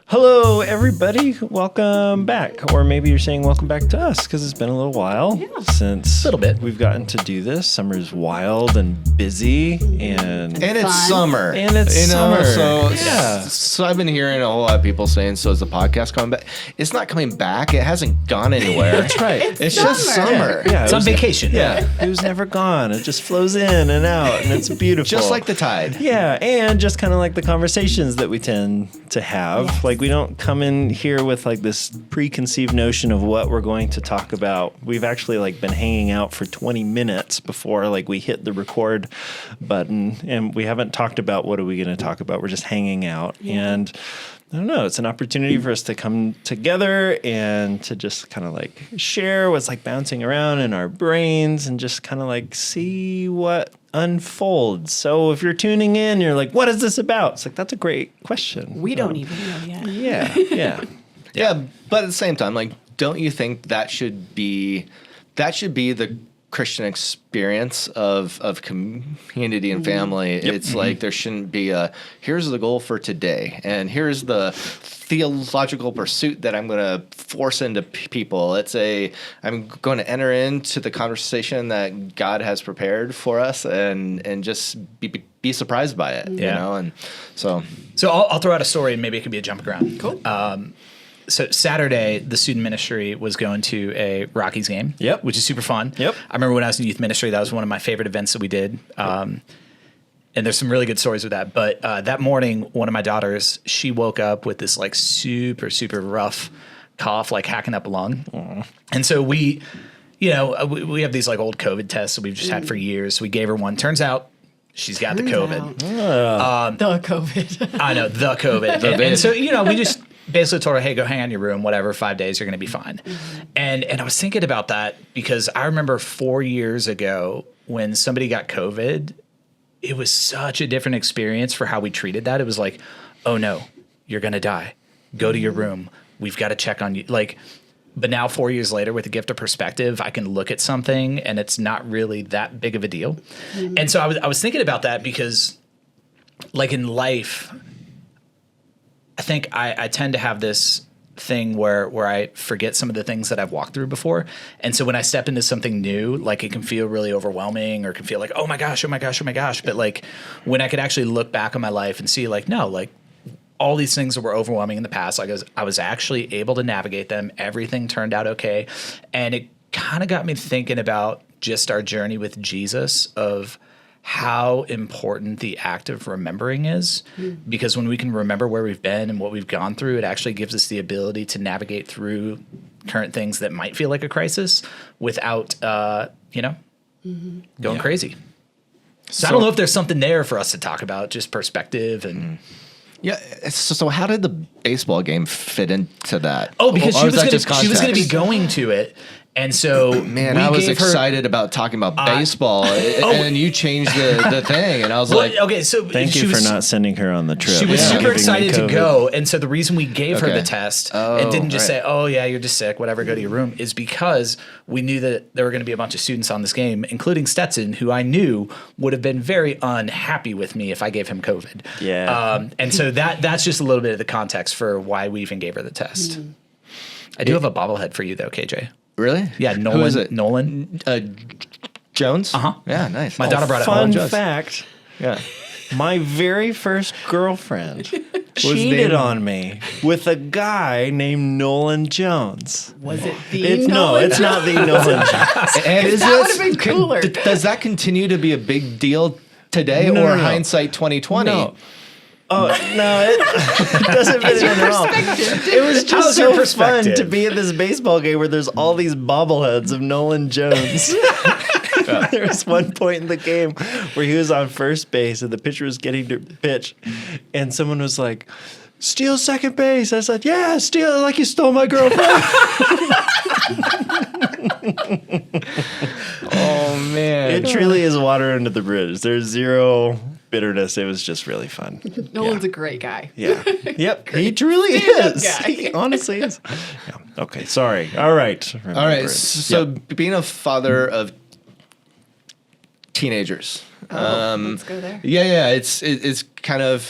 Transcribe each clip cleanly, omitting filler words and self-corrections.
Hello, everybody. Welcome back. Or maybe you're saying welcome back to us because it's been a little while since we've gotten to do this. Summer's wild and busy, and it's summer. And it's summer. So I've been hearing a whole lot of people saying, so is the podcast coming back? It's not coming back. It hasn't gone anywhere. That's right. It's just summer. Yeah, it's on vacation. Yeah. It was never gone. It just flows in and out, and it's beautiful. Just like the tide. Yeah, and just kind of like the conversations that we tend to have. Yes. Like, we don't come in here with like this preconceived notion of what we're going to talk about. We've actually like been hanging out for 20 minutes before like we hit the record button, and we haven't talked about what are we going to talk about. We're just hanging out. And I don't know, it's an opportunity for us to come together and to just kind of like share what's like bouncing around in our brains and just kind of like see what unfolds. So if you're tuning in, you're like, what is this about? It's like, that's a great question. We don't even know yet. Yeah. But at the same time, like, don't you think that should be the Christian experience of community and family? It's like there shouldn't be here's the goal for today, and here's the theological pursuit that I'm going to force into people. I'm going to enter into the conversation that God has prepared for us, and just be surprised by it. You know, and so I'll throw out a story, and maybe it could be a jumping ground. Cool. So Saturday, the student ministry was going to a Rockies game, which is super fun. Yep. I remember when I was in youth ministry, that was one of my favorite events that we did. And there's some really good stories with that. But that morning, one of my daughters, she woke up with this like super, super rough cough, like hacking up a lung. And so we have these like old COVID tests that we've just had for years. So we gave her one. Turns out she's got the COVID. The COVID. I know, the COVID. and so, we just basically told her, hey, go hang out in your room, whatever, 5 days, you're going to be fine. And I was thinking about that because I remember 4 years ago when somebody got COVID, it was such a different experience for how we treated that. It was like, oh no, you're going to die. Go to your room. We've got to check on you. But now 4 years later, with the gift of perspective, I can look at something and it's not really that big of a deal. And so I was thinking about that because like in life, I think I tend to have this thing where I forget some of the things that I've walked through before. And so when I step into something new, like it can feel really overwhelming or can feel like, oh my gosh. But like when I could actually look back on my life and see like, no, like all these things that were overwhelming in the past, like I was actually able to navigate them. Everything turned out okay. And it kind of got me thinking about just our journey with Jesus of how important the act of remembering is, because when we can remember where we've been and what we've gone through, it actually gives us the ability to navigate through current things that might feel like a crisis without, going crazy. So I don't know if there's something there for us to talk about, just perspective and. Yeah. So how did the baseball game fit into that? Oh, because Or she was going to be going to it. And so, man, I was excited about talking about baseball, and you changed the thing, and I was like, okay, so Thank you for not sending her on the trip. She was super Giving me excited to COVID. go, and so the reason we gave her the test and didn't just right. say, "Oh yeah, you're just sick, whatever, go to your room," is because we knew that there were going to be a bunch of students on this game, including Stetson, who I knew would have been very unhappy with me if I gave him COVID. Yeah. And so that's just a little bit of the context for why we even gave her the test. I do have a bobblehead for you though, KJ. really? Yeah, Nolan. Who is it? Nolan. Jones? Uh-huh. Yeah, nice. My daughter brought it Fun home. fact, Yeah. my very first girlfriend cheated on me with a guy named Nolan Jones. Was it the It's Nolan? not the Nolan Jones. And is That would have been cooler. Does that continue to be a big deal today, No, or no, no. hindsight 2020? No. Oh, no, it doesn't fit in at all. It was just How's your so fun perspective? to be at this baseball game where there's all these bobbleheads of Nolan Jones. There was one point in the game where he was on first base and the pitcher was getting to pitch, and someone was like, "Steal second base." I said, "Yeah, steal it like you stole my girlfriend." Oh man. It truly is water under the bridge. There's zero bitterness. It was just really fun. Nolan's a great guy. Yeah. Yep. He truly Stand-up is. guy. He honestly is. Yeah. Okay. Sorry. All right. All right. So being a father of teenagers, Let's go there. Yeah. It's kind of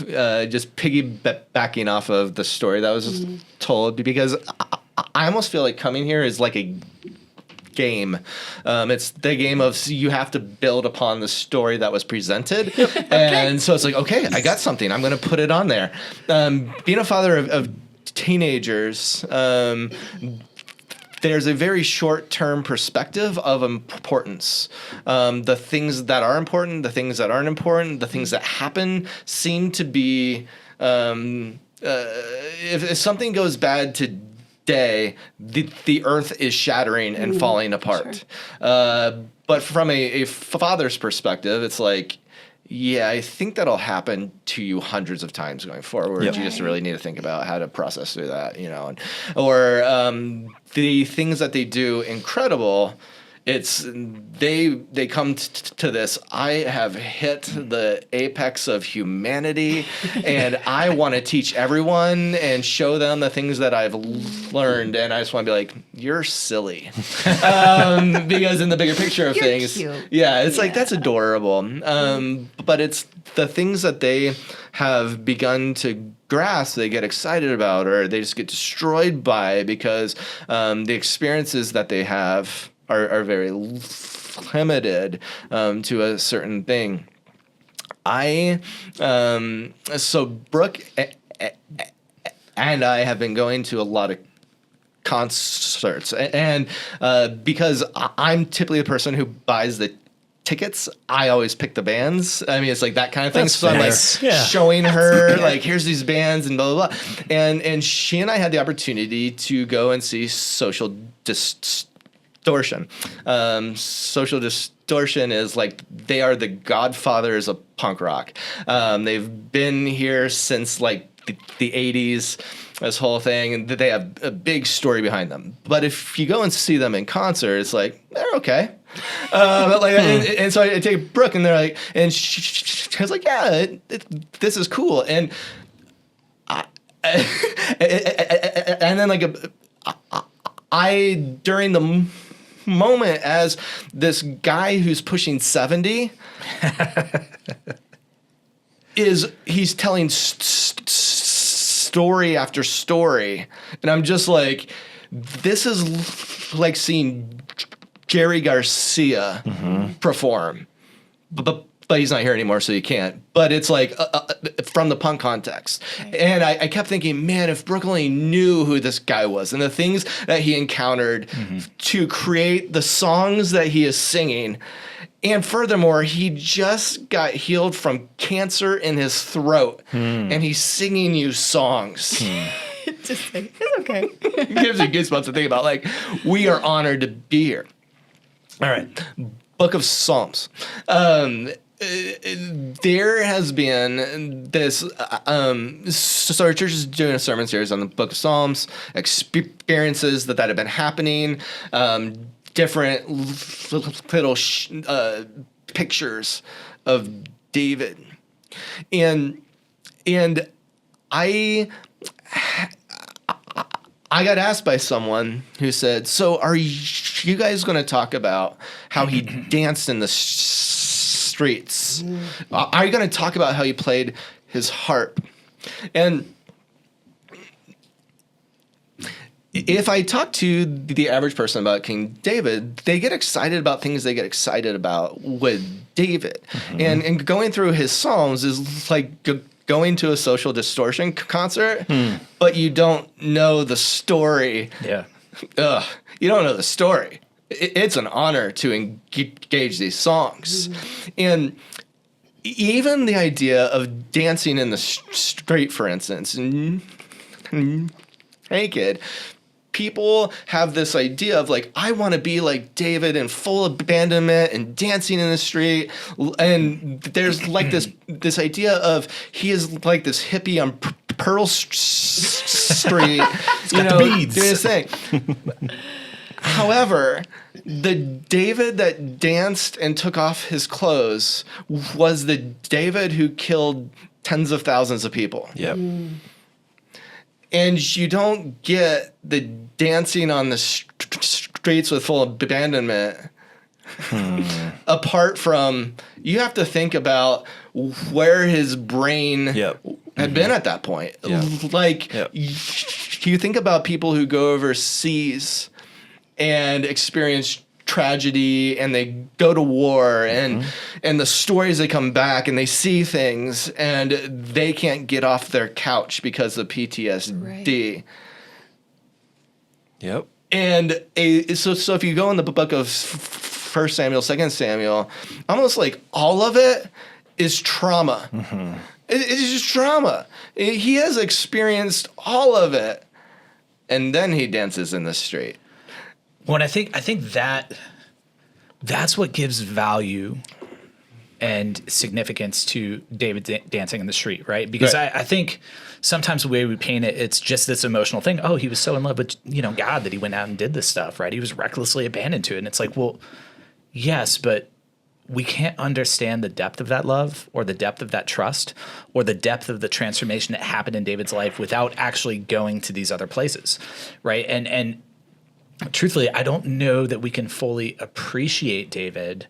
just piggybacking off of the story that was told, because I almost feel like coming here is like a game. It's the game of you have to build upon the story that was presented. And so it's like, okay, I got something. I'm going to put it on there. Being a father of teenagers, there's a very short-term perspective of importance. The things that are important, the things that aren't important, the things that happen seem to be, if something goes bad today, the earth is shattering and falling apart. Sure. But from a father's perspective, it's like, yeah, I think that'll happen to you hundreds of times going forward. Yep. You just really need to think about how to process through that, or the things that they do incredible. It's they come to this. I have hit the apex of humanity, and I want to teach everyone and show them the things that I've learned. And I just want to be like, you're silly, because in the bigger picture of things, cute. Yeah, it's like that's adorable. But it's the things that they have begun to grasp, they get excited about, or they just get destroyed by, because the experiences that they have are very limited to a certain thing. So Brooke and I have been going to a lot of concerts, and because I'm typically the person who buys the tickets, I always pick the bands. I mean, it's like that kind of thing. That's so fair. I'm like showing her like, here's these bands and blah, blah, blah. And she and I had the opportunity to go and see Social Distortion. Social Distortion is like, they are the godfathers of punk rock. They've been here since like the 80s, this whole thing, and they have a big story behind them. But if you go and see them in concert, it's like, they're okay. But like, and so I take Brooke, and they're like, and she was like, yeah, this is cool. And and then like I during the moment, as this guy who's pushing 70 he's telling story after story, and I'm just like, this is like seeing Jerry Garcia perform, but he's not here anymore, so you can't. But it's like from the punk context. Right. And I kept thinking, man, if Brooke only knew who this guy was and the things that he encountered to create the songs that he is singing. And furthermore, he just got healed from cancer in his throat, and he's singing you songs. Just like, it's okay. It gives you goosebumps to think about. Like, we are honored to be here. All right, Book of Psalms. There has been this, so our church is doing a sermon series on the Book of Psalms, experiences that have been happening, different little pictures of David. And I got asked by someone who said, so are you guys going to talk about how he danced in the streets? Are you going to talk about how he played his harp? And if I talk to the average person about King David, they get excited about things they get excited about with David. And going through his Psalms is like going to a Social Distortion concert, but you don't know the story. Yeah. You don't know the story. It's an honor to engage these songs. And even the idea of dancing in the street, for instance, naked, people have this idea of like, I want to be like David in full abandonment and dancing in the street. And there's like this idea of he is like this hippie on Pearl Street, beads. doing his thing. However, the David that danced and took off his clothes was the David who killed tens of thousands of people. Yep. And you don't get the dancing on the streets with full abandonment apart from, you have to think about where his brain had been at that point. Like, you think about people who go overseas and experience tragedy, and they go to war, and the stories, they come back and they see things, and they can't get off their couch because of PTSD. Right. Yep. And so if you go in the book of 1 Samuel, 2 Samuel, almost like all of it is trauma. It's just trauma. He has experienced all of it, and then he dances in the street. Well, and I think that's what gives value and significance to David dancing in the street, right? Because I think sometimes the way we paint it, it's just this emotional thing. Oh, he was so in love with God that he went out and did this stuff, right? He was recklessly abandoned to it, and it's like, well, yes, but we can't understand the depth of that love, or the depth of that trust, or the depth of the transformation that happened in David's life without actually going to these other places, right? And truthfully, I don't know that we can fully appreciate David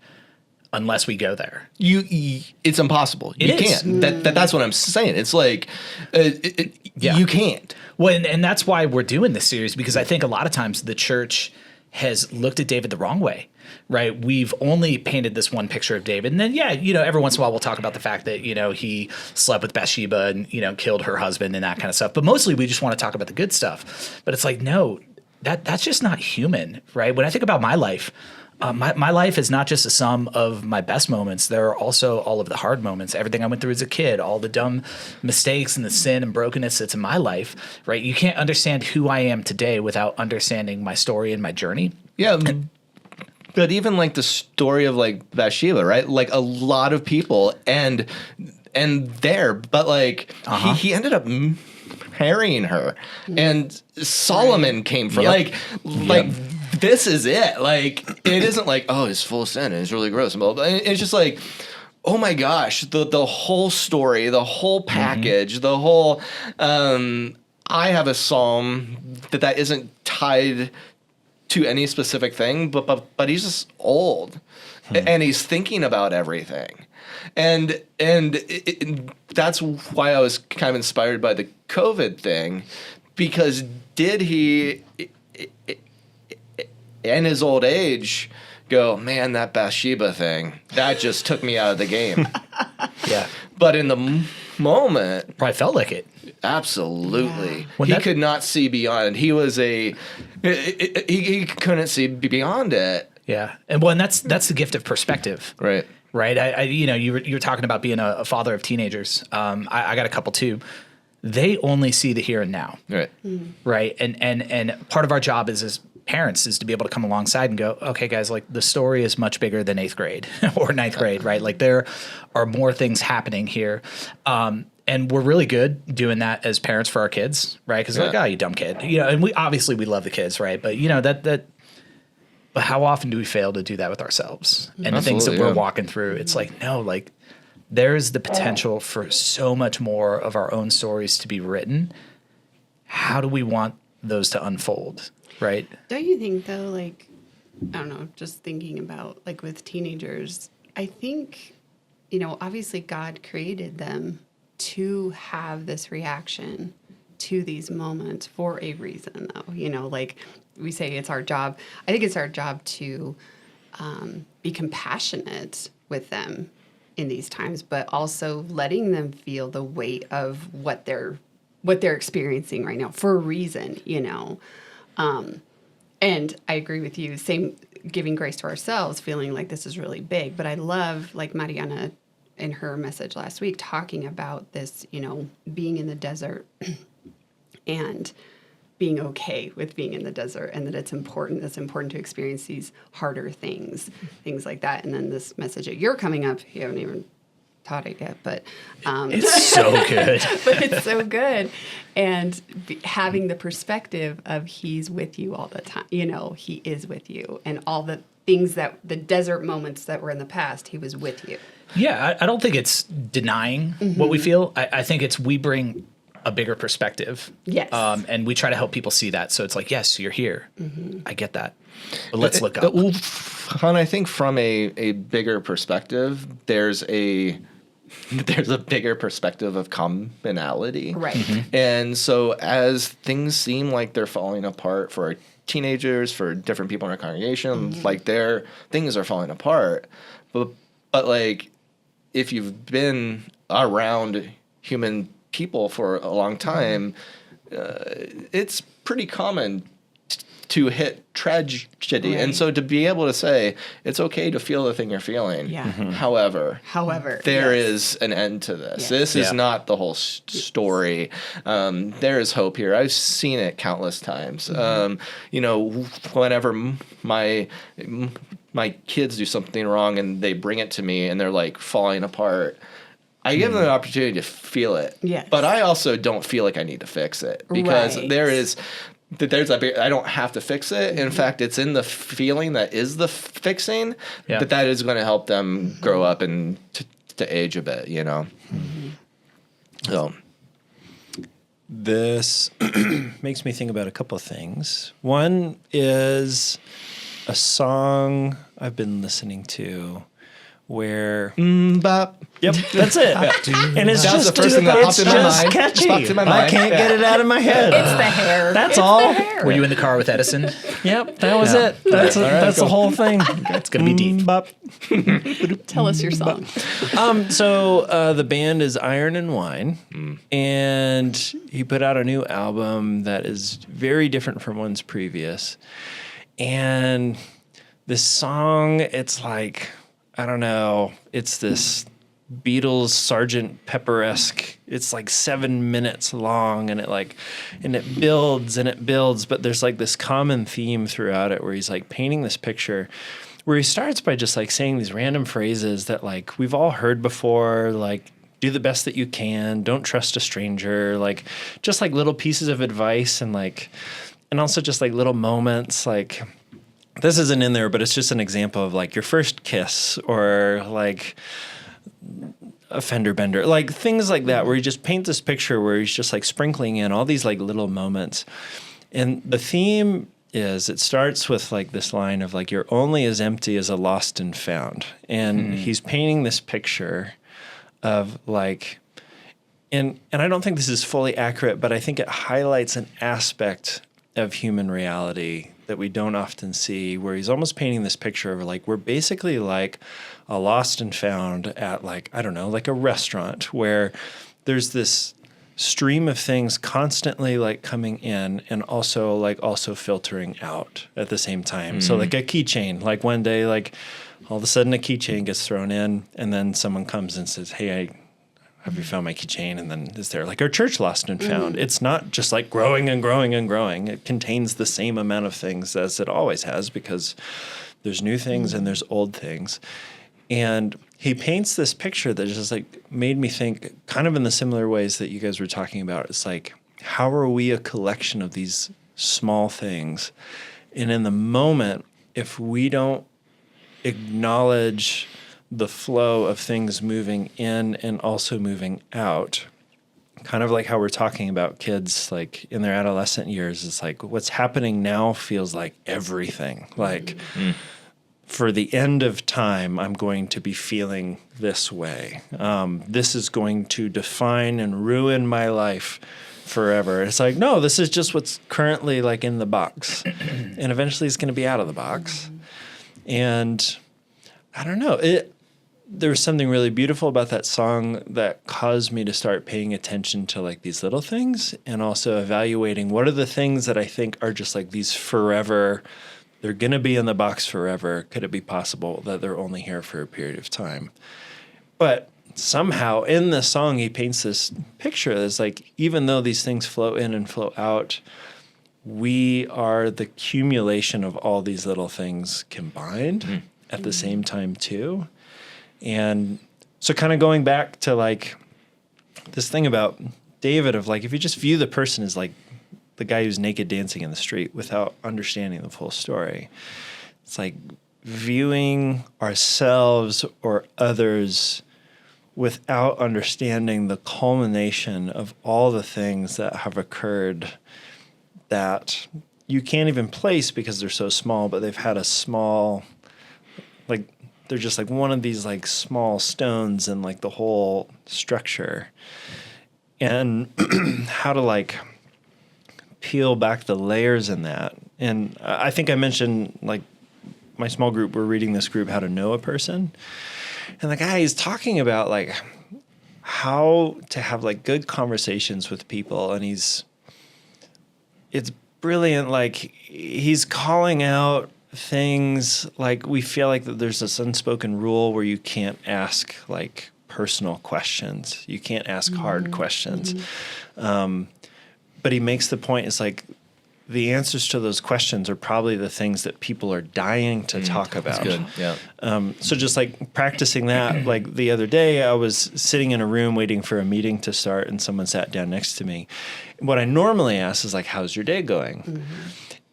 unless we go there. It's impossible. You can't. That's what I'm saying. It's like, you can't. Well, and that's why we're doing this series, because I think a lot of times the church has looked at David the wrong way, right? We've only painted this one picture of David. And then, every once in a while we'll talk about the fact that, he slept with Bathsheba and, killed her husband and that kind of stuff. But mostly we just want to talk about the good stuff. But it's like, no, that's just not human, right? When I think about my life, my life is not just a sum of my best moments. There are also all of the hard moments, everything I went through as a kid, all the dumb mistakes and the sin and brokenness that's in my life, right? You can't understand who I am today without understanding my story and my journey. Yeah. But even like the story of like Bathsheba, right? Like a lot of people and there, but like he ended up marrying her, and Solomon came from like this is it. Like, it isn't like, oh, it's full of sin and it's really gross. It's just like, oh my gosh, the whole story, the whole package, the whole. I have a psalm that isn't tied to any specific thing, but he's just old, and he's thinking about everything. And that's why I was kind of inspired by the COVID thing, because did he, in his old age, go, man, that Bathsheba thing, that just took me out of the game. Yeah. But in the moment, probably felt like it. Absolutely. Yeah. He could not see beyond. He was he couldn't see beyond it. Yeah. And that's the gift of perspective. Right. Right. You were talking about being a father of teenagers. I got a couple too. They only see the here and now. Right. Right. And part of our job as parents is to be able to come alongside and go, okay, guys, like the story is much bigger than 8th grade or 9th grade, right? Like there are more things happening here. And we're really good doing that as parents for our kids, right? Because they're like, oh, you dumb kid. And we love the kids, right? But but how often do we fail to do that with ourselves and the things that we're walking through? It's like, no, like there's the potential for so much more of our own stories to be written. How do we want those to unfold, right? Don't you think though, like, I don't know, just thinking about like with teenagers, I think, obviously God created them to have this reaction to these moments for a reason though, like we say it's our job. I think it's our job to be compassionate with them in these times, but also letting them feel the weight of what they're experiencing right now for a reason, and I agree with you. Same, giving grace to ourselves, feeling like this is really big. But I love, like Mariana in her message last week, talking about this, being in the desert and being okay with being in the desert, and that it's important to experience these harder things like that. And then this message that you're coming up, you haven't even taught it yet, but it's so good. But it's so good. And having the perspective of he's with you all the time, he is with you, and all the things that the desert moments that were in the past, he was with you. Yeah, I don't think it's denying what we feel. I think it's we bring a bigger perspective. Yes. And we try to help people see that. So it's like, yes, you're here. I get that. But let's look up. And I think from a bigger perspective, there's a bigger perspective of commonality. Right. And so as things seem like they're falling apart for our teenagers, for different people in our congregation, like their things are falling apart. But like if you've been around human people for a long time, it's pretty common to hit tragedy. Right. And so to be able to say, it's okay to feel the thing you're feeling. Yeah. However, there yes. is an end to this. Yes. This is not the whole story. There is hope here. I've seen it countless times. Whenever my kids do something wrong and they bring it to me and they're like falling apart, I give them an opportunity to feel it. Yes. But I also don't feel like I need to fix it because I don't have to fix it. In fact, it's in the feeling that is the fixing that is going to help them grow up and to age a bit, So This makes me think about a couple of things. One is a song I've been listening to where bop. Yep, that's it. And it's That was just the first thing that popped it's in my just mind. catchy. Just popped in my I mind. can't get it out of my head. It's the hair. That's It's all. The hair. Were you in the car with Edison? Yep, that was it. That's the whole thing. It's going to be deep. Bop. Tell us your song. So the band is Iron and Wine, and he put out a new album that is very different from one's previous. And this song, it's like, I don't know, it's this Beatles Sgt. Pepper-esque. It's like 7 minutes long, and it builds, but there's like this common theme throughout it where he's like painting this picture where he starts by just like saying these random phrases that like we've all heard before, like do the best that you can, don't trust a stranger, like just like little pieces of advice and also just like little moments like this isn't in there, but it's just an example of like your first kiss or like a fender bender, like things like that, where he just paints this picture where he's just like sprinkling in all these like little moments. And the theme is it starts with like this line of like, you're only as empty as a lost and found. And he's painting this picture of like, and I don't think this is fully accurate, but I think it highlights an aspect of human reality that we don't often see, where he's almost painting this picture of like, we're basically like a lost and found at like, I don't know, like a restaurant where there's this stream of things constantly like coming in and also filtering out at the same time. So like a keychain, like one day, like all of a sudden a keychain gets thrown in and then someone comes and says, hey, have you found my keychain? And then is there like our church lost and found? It's not just like growing and growing and growing. It contains the same amount of things as it always has because there's new things and there's old things. And he paints this picture that just like made me think kind of in the similar ways that you guys were talking about. It's like, how are we a collection of these small things? And in the moment, if we don't acknowledge the flow of things moving in and also moving out, kind of like how we're talking about kids like in their adolescent years, it's like what's happening now feels like everything. Like for the end of time, I'm going to be feeling this way. This is going to define and ruin my life forever. It's like, no, this is just what's currently like in the box. And eventually it's going to be out of the box. And I don't know, there was something really beautiful about that song that caused me to start paying attention to like these little things and also evaluating what are the things that I think are just like these forever, they're going to be in the box forever. Could it be possible that they're only here for a period of time? But somehow in the song, he paints this picture that's like, even though these things flow in and flow out, we are the accumulation of all these little things combined at the same time too. And so kind of going back to like this thing about David of like, if you just view the person as like the guy who's naked dancing in the street without understanding the full story, it's like viewing ourselves or others without understanding the culmination of all the things that have occurred that you can't even place because they're so small, but they've had a small, like, they're just like one of these like small stones in like the whole structure. And how to like peel back the layers in that. And I think I mentioned, like, my small group, we're reading this group, How to Know a Person. And the guy is talking about like how to have like good conversations with people. And it's brilliant. Like, he's calling out things like we feel like that there's this unspoken rule where you can't ask like personal questions. You can't ask hard questions. But he makes the point, it's like the answers to those questions are probably the things that people are dying to talk about. That's good. Yeah. So just like practicing that, like the other day I was sitting in a room waiting for a meeting to start and someone sat down next to me. What I normally ask is like, how's your day going?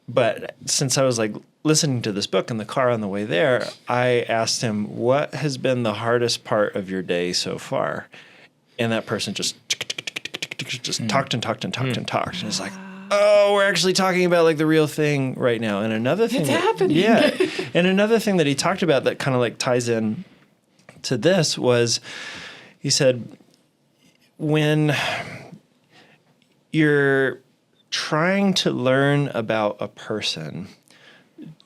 But since I was like listening to this book in the car on the way there, I asked him, what has been the hardest part of your day so far? And that person just talked and talked and talked and talked. And it's like, oh, we're actually talking about like the real thing right now. And another thing, It's happening. Yeah. And another thing that he talked about that kind of like ties in to this was, he said, when you're trying to learn about a person,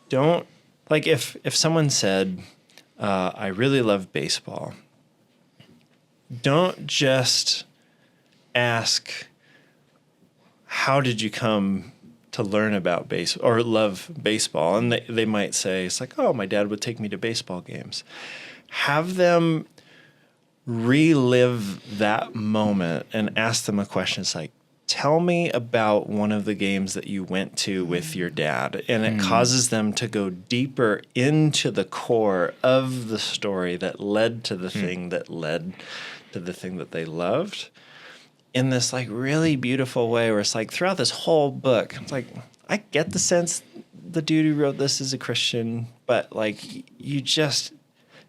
don't, like, if someone said, I really love baseball, don't just ask, how did you come to learn about baseball or love baseball? And they might say, it's like, oh, my dad would take me to baseball games. Have them relive that moment and ask them a question. It's like, tell me about one of the games that you went to with your dad. And it causes them to go deeper into the core of the story that led to the thing that led to the thing that they loved, in this like really beautiful way where it's like throughout this whole book, it's like, I get the sense the dude who wrote this is a Christian, but like you just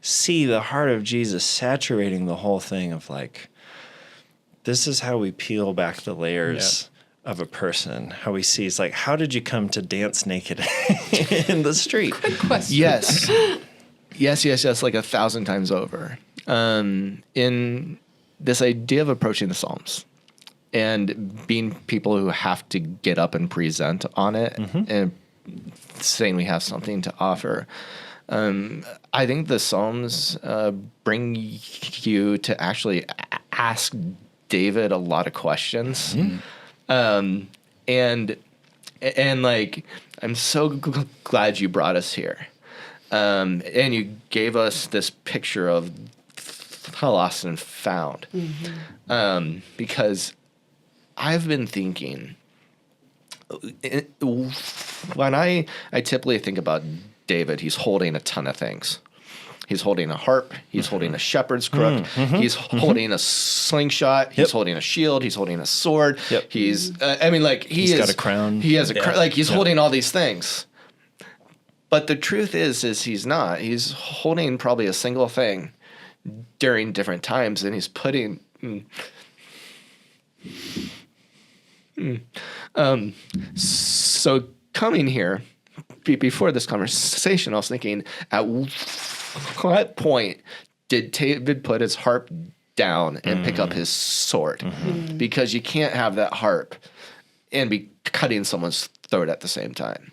see the heart of Jesus saturating the whole thing of like, this is how we peel back the layers of a person, how we see, it's like, how did you come to dance naked in the street? Good question. Yes. yes, like 1,000 times over. In this idea of approaching the Psalms and being people who have to get up and present on it and saying we have something to offer. I think the Psalms bring you to actually ask David a lot of questions. And like, I'm so glad you brought us here. And you gave us this picture of lost and found. Because I've been thinking, when I typically think about David, he's holding a ton of things. He's holding a harp. He's holding a shepherd's crook. He's holding a slingshot. He's holding a shield. He's holding a sword. He's, I mean, like, he's got a crown. He has a crown. Like, he's holding all these things. But the truth is he's not. He's holding probably a single thing during different times, and he's putting. So coming here, before this conversation, I was thinking, at what point did David put his harp down and pick up his sword? Because you can't have that harp and be cutting someone's throat at the same time.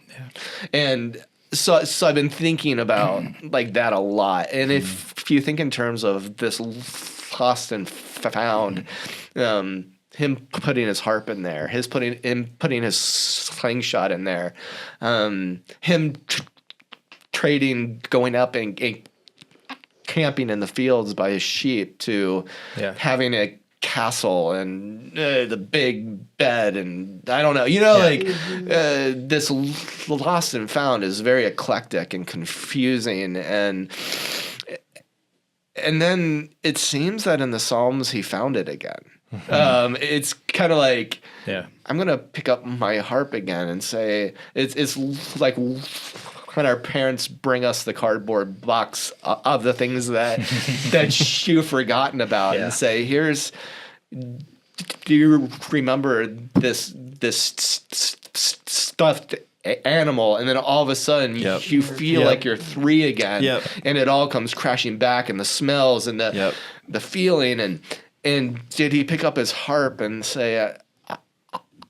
And so I've been thinking about like that a lot. And if you think in terms of this lost and found, him putting his harp in there, putting his slingshot in there, him trading, going up and camping in the fields by his sheep, to having a castle and the big bed, and I don't know, this lost and found is very eclectic and confusing, and then it seems that in the Psalms he found it again. It's kind of like, I'm gonna pick up my harp again and say it's like when our parents bring us the cardboard box of the things that you've forgotten about and say, "Here's, do you remember this stuffed animal?" And then all of a sudden you feel like you're 3 again, and it all comes crashing back, and the smells and the feeling, and did he pick up his harp and say,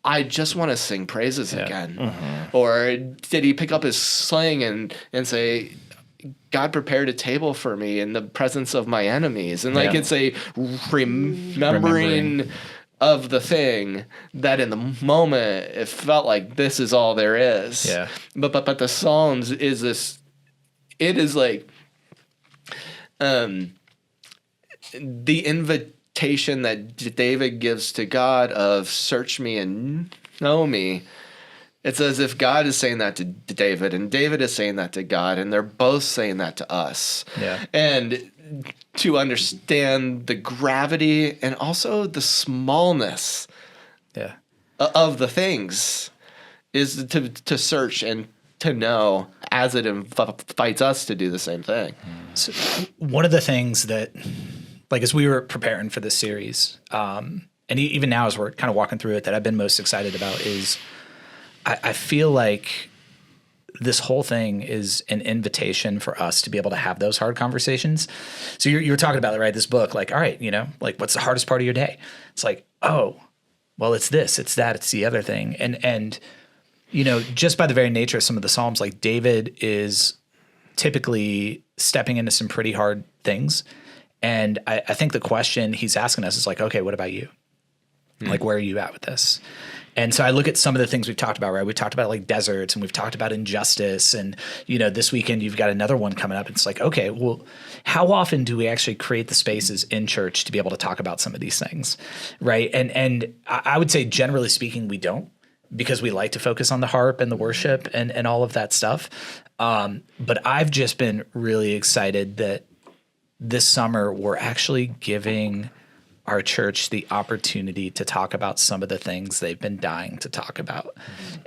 "I just want to sing praises again"? Or did he pick up his sling and say, "God prepared a table for me in the presence of my enemies"? And like it's a remembering of the thing that in the moment it felt like this is all there is. Yeah. But the Psalms is this. It is like the invitation that David gives to God of "search me and know me." It's as if God is saying that to David, and David is saying that to God, and they're both saying that to us. Yeah. And to understand the gravity and also the smallness of the things is to search and to know, as it invites us to do the same thing. So one of the things that, like, as we were preparing for this series, and even now as we're kind of walking through it, that I've been most excited about is I feel like this whole thing is an invitation for us to be able to have those hard conversations. So you're talking about it, right? This book, like, all right, like, what's the hardest part of your day? It's like, oh, well, it's this, it's that, it's the other thing. And just by the very nature of some of the Psalms, like, David is typically stepping into some pretty hard things. And I think the question he's asking us is like, okay, what about you? Like, where are you at with this? And so I look at some of the things we've talked about, right? We talked about like deserts, and we've talked about injustice, and this weekend you've got another one coming up. It's like, okay, well, how often do we actually create the spaces in church to be able to talk about some of these things, right? And I would say, generally speaking, we don't, because we like to focus on the harp and the worship and all of that stuff. But I've just been really excited that this summer we're actually giving our church the opportunity to talk about some of the things they've been dying to talk about.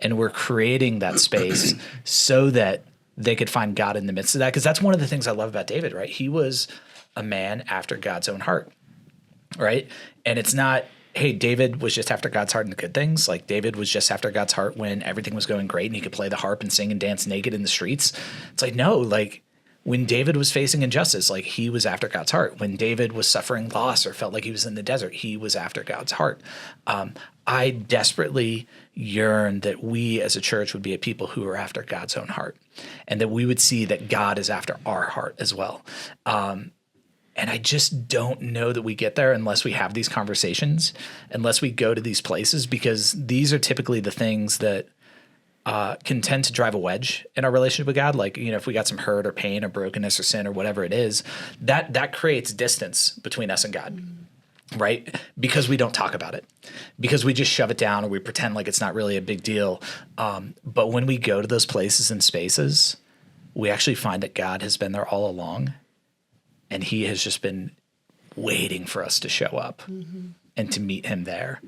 And we're creating that space so that they could find God in the midst of that. Because that's one of the things I love about David, right? He was a man after God's own heart, right? And it's not, hey, David was just after God's heart in the good things. Like, David was just after God's heart when everything was going great and he could play the harp and sing and dance naked in the streets. It's like, no, like, when David was facing injustice, like, he was after God's heart. When David was suffering loss or felt like he was in the desert, he was after God's heart. I desperately yearn that we as a church would be a people who are after God's own heart, and that we would see that God is after our heart as well. And I just don't know that we get there unless we have these conversations, unless we go to these places, because these are typically the things that can tend to drive a wedge in our relationship with God. Like, if we got some hurt or pain or brokenness or sin or whatever it is, that creates distance between us and God, right? Because we don't talk about it, because we just shove it down or we pretend like it's not really a big deal. But when we go to those places and spaces, we actually find that God has been there all along, and he has just been waiting for us to show up and to meet him there,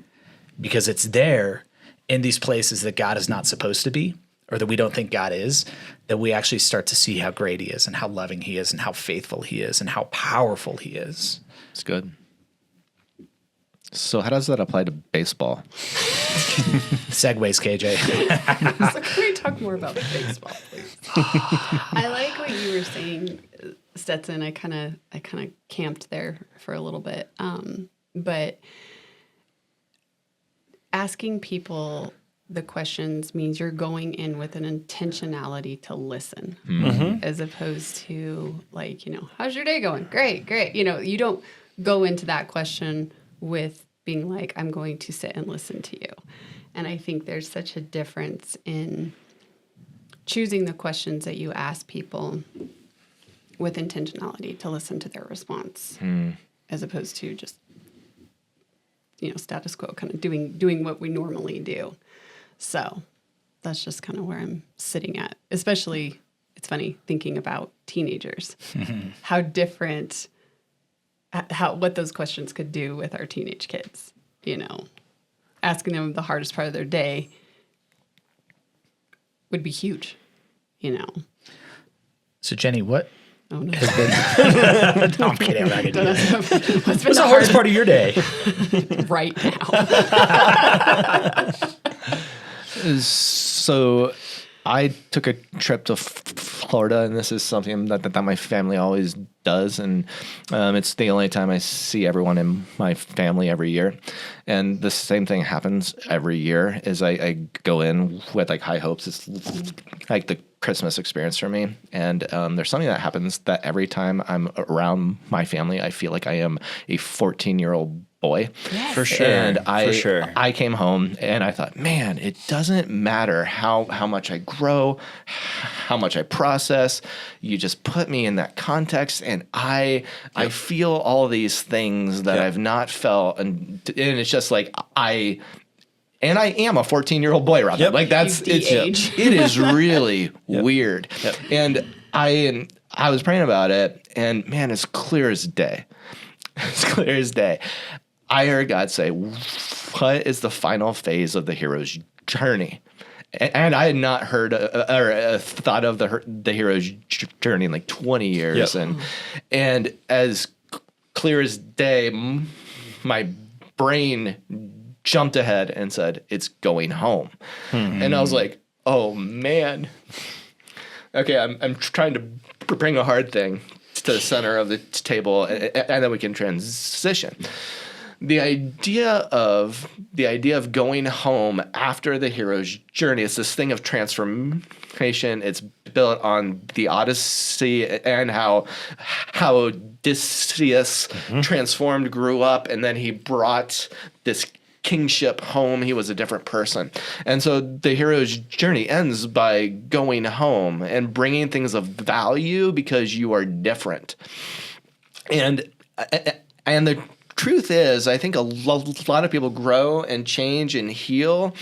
because it's there in these places that God is not supposed to be, or that we don't think God is, that we actually start to see how great he is and how loving he is and how faithful he is and how powerful he is. It's good. So how does that apply to baseball? Segues, KJ. So can we talk more about baseball, please? I like what you were saying, Stetson. I kind of camped there for a little bit, but asking people the questions means you're going in with an intentionality to listen, as opposed to like, how's your day going? Great. You don't go into that question with being like, I'm going to sit and listen to you. And I think there's such a difference in choosing the questions that you ask people with intentionality to listen to their response, as opposed to just status quo, kind of doing what we normally do. So that's just kind of where I'm sitting at. Especially, it's funny thinking about teenagers, how different, what those questions could do with our teenage kids. Asking them the hardest part of their day would be huge. So Jenny, what Oh no. has been? No, I'm kidding. I'm not gonna do that. What's been What's the hardest part of your day? right now? So I took a trip to Florida, and this is something that my family always does, and it's the only time I see everyone in my family every year. And the same thing happens every year. Is I go in with like high hopes. It's like the Christmas experience for me, and there's something that happens that every time I'm around my family, I feel like I am a 14-year-old boy. Yes. For sure. And For I came home and I thought, man, it doesn't matter how much I grow, how much I process. You just put me in that context, and I feel all these things that I've not felt, and it's just like I am a 14-year-old boy around them. Like that's de-age. it is really weird. Yep. And I was praying about it, and man, it's clear as day. It's clear as day. I heard God say, what is the final phase of the hero's journey? And I had not heard or thought of the hero's journey in like 20 years. Yep. And as clear as day, my brain jumped ahead and said, it's going home. And I was like, oh man. Okay, I'm trying to bring a hard thing to the center of the table, and then we can transition. The idea of going home after the hero's journey, it's this thing of transformation. It's built on the Odyssey and how Odysseus transformed, grew up, and then he brought this kingship home. He was a different person. And so the hero's journey ends by going home and bringing things of value because you are different. And the truth is, I think a lot of people grow and change and heal,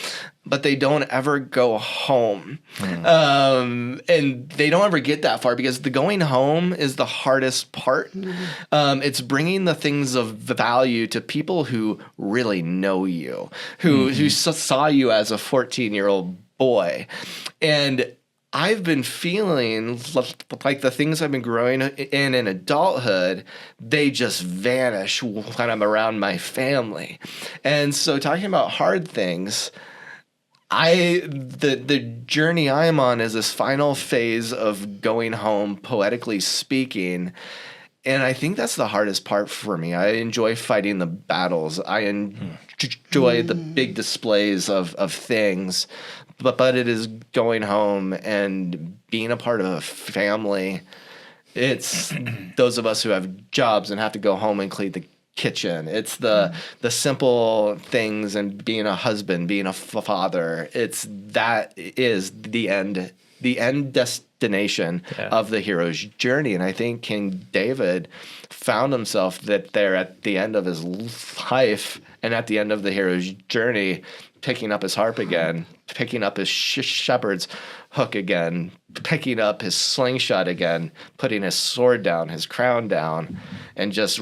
but they don't ever go home. And they don't ever get that far because the going home is the hardest part. It's bringing the things of value to people who really know you, who saw you as a 14-year-old boy. And I've been feeling like the things I've been growing in adulthood, they just vanish when I'm around my family. And so talking about hard things, the journey I'm on is this final phase of going home, poetically speaking. And I think that's the hardest part for me. I enjoy fighting the battles. I enjoy the big displays of things. But it is going home and being a part of a family. It's those of us who have jobs and have to go home and clean the kitchen. It's the simple things and being a husband, being a father. That is the end destination of the hero's journey. And I think King David found himself there at the end of his life and at the end of the hero's journey, picking up his harp again, picking up his shepherd's hook again, picking up his slingshot again, putting his sword down, his crown down, and just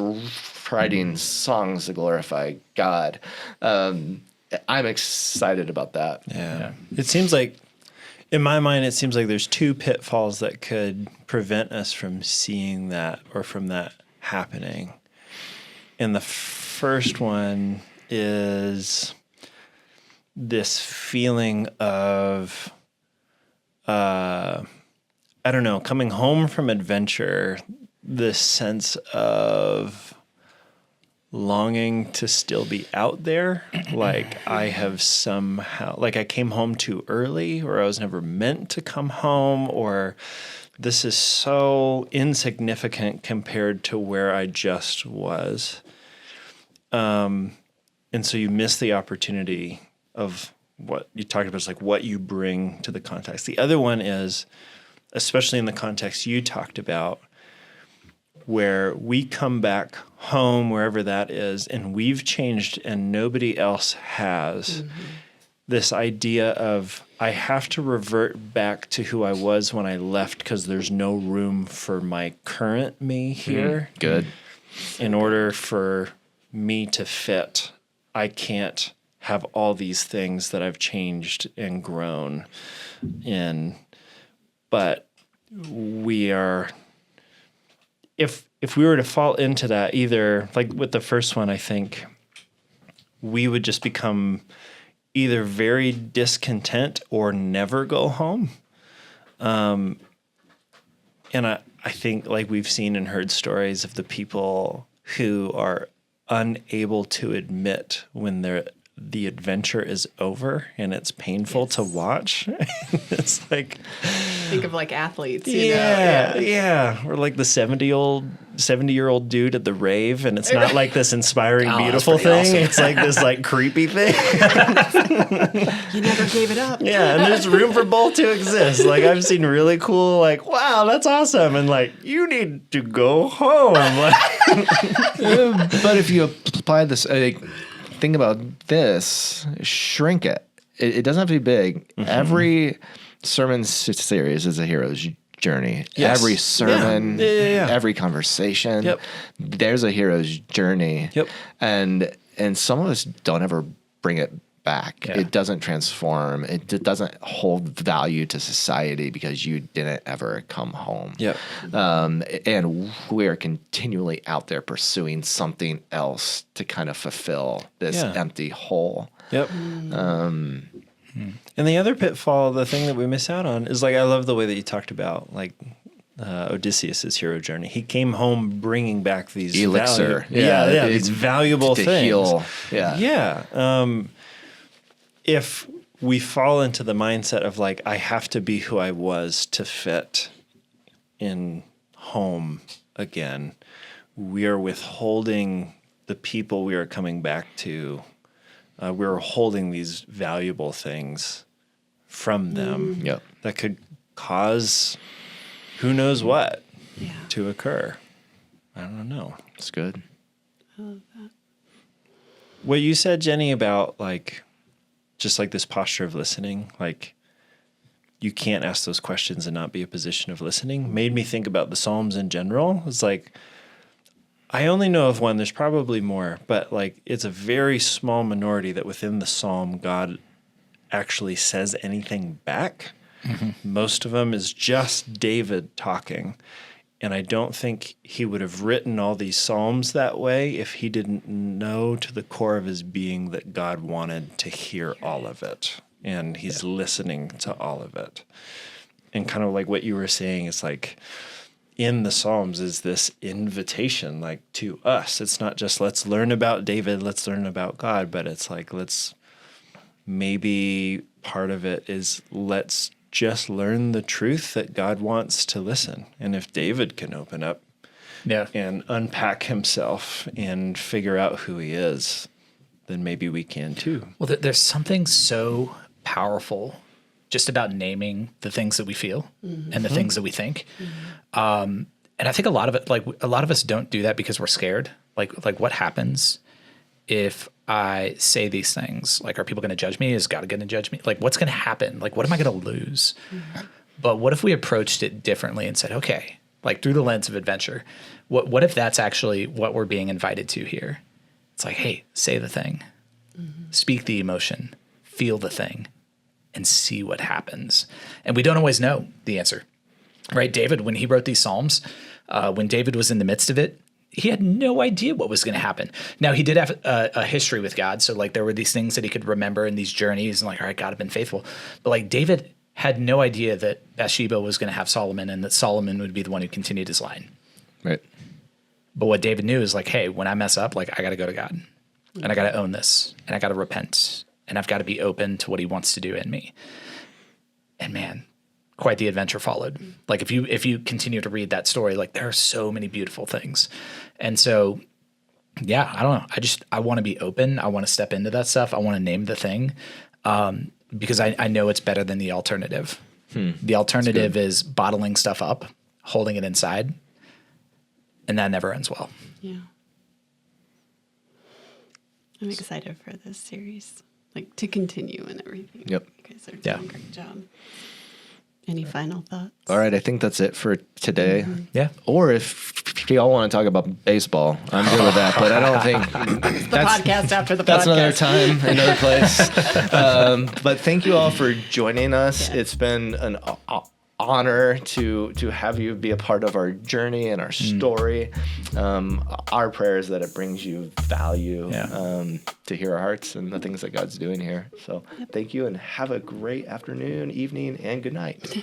writing songs to glorify God. I'm excited about that. Yeah. It seems like, in my mind, it seems like there's two pitfalls that could prevent us from seeing that or from that happening. And the first one is this feeling of, I don't know, coming home from adventure, this sense of longing to still be out there. Like I have somehow, like I came home too early, or I was never meant to come home, or this is so insignificant compared to where I just was. And so you miss the opportunity of what you talked about, is like what you bring to the context. The other one is, especially in the context you talked about, where we come back home, wherever that is, and we've changed and nobody else has. This idea of, I have to revert back to who I was when I left because there's no room for my current me here. Good. In order for me to fit, I can't have all these things that I've changed and grown in. But we are, if we were to fall into that, either like with the first one, I think we would just become either very discontent or never go home. And I think like we've seen and heard stories of the people who are unable to admit when the adventure is over and it's painful to watch. It's like, think of like athletes, yeah. Or like the 70-year-old dude at the rave, and it's not like this inspiring, beautiful thing. Awesome. It's like this like creepy thing. You never gave it up. Yeah, and there's room for both to exist. Like I've seen really cool, like, wow, that's awesome, and like you need to go home. Like, but if you apply this, think about this, shrink it. It doesn't have to be big. Mm-hmm. Every sermon series is a hero's journey. Yes. Every sermon, every conversation, there's a hero's journey. Yep. And some of us don't ever bring it back. Yeah. It doesn't transform. It doesn't hold value to society because you didn't ever come home. Yep. And we are continually out there pursuing something else to kind of fulfill this empty hole. Yep. And the other pitfall, the thing that we miss out on is like, I love the way that you talked about like Odysseus's hero journey. He came home bringing back these elixir. These valuable to things. Heal. Yeah. If we fall into the mindset of like, I have to be who I was to fit in home again, we are withholding the people we are coming back to. We're holding these valuable things from them that could cause who knows what to occur. I don't know. It's good. I love that. What you said, Jenny, about like just like this posture of listening, like you can't ask those questions and not be a position of listening, made me think about the Psalms in general. It's like, I only know of one, there's probably more, but like it's a very small minority that within the Psalm, God actually says anything back. Mm-hmm. Most of them is just David talking. And I don't think he would have written all these Psalms that way if he didn't know to the core of his being that God wanted to hear all of it. And he's listening to all of it. And kind of like what you were saying, it's like in the Psalms is this invitation like to us. It's not just let's learn about David, let's learn about God, but it's like maybe part of it is let's just learn the truth that God wants to listen. And if David can open up and unpack himself and figure out who he is, then maybe we can too. Well, there's something so powerful just about naming the things that we feel and the things that we think. And I think a lot of us don't do that because we're scared. Like what happens if I say these things? Like, are people going to judge me? Is God going to judge me? Like, what's going to happen? Like, what am I going to lose? But what if we approached it differently and said, okay, like through the lens of adventure, what if that's actually what we're being invited to here? It's like, hey, say the thing, speak the emotion, feel the thing, and see what happens. And we don't always know the answer, right? David, when he wrote these Psalms, when David was in the midst of it, he had no idea what was going to happen. Now, he did have a history with God. So like there were these things that he could remember in these journeys and like, all right, God had been faithful. But like David had no idea that Bathsheba was going to have Solomon and that Solomon would be the one who continued his line. Right. But what David knew is like, hey, when I mess up, like I got to go to God and I got to own this and I got to repent and I've got to be open to what he wants to do in me. And man, quite the adventure followed. Like if you continue to read that story, like there are so many beautiful things. And so, yeah, I don't know. I want to be open. I want to step into that stuff. I want to name the thing because I know it's better than the alternative. The alternative is bottling stuff up, holding it inside, and that never ends well. Yeah. I'm excited for this series, like to continue and everything. Yep. You guys are doing a great job. Any final thoughts? All right, I think that's it for today. Yeah. Or if y'all want to talk about baseball, I'm good with that. But I don't think the podcast after the that's podcast. Another time, another place. But thank you all for joining us. Yeah. It's been an honor to have you be a part of our journey and our story. Our prayer is that it brings you value to hear our hearts and the things that God's doing here. So thank you, and have a great afternoon, evening, and good night.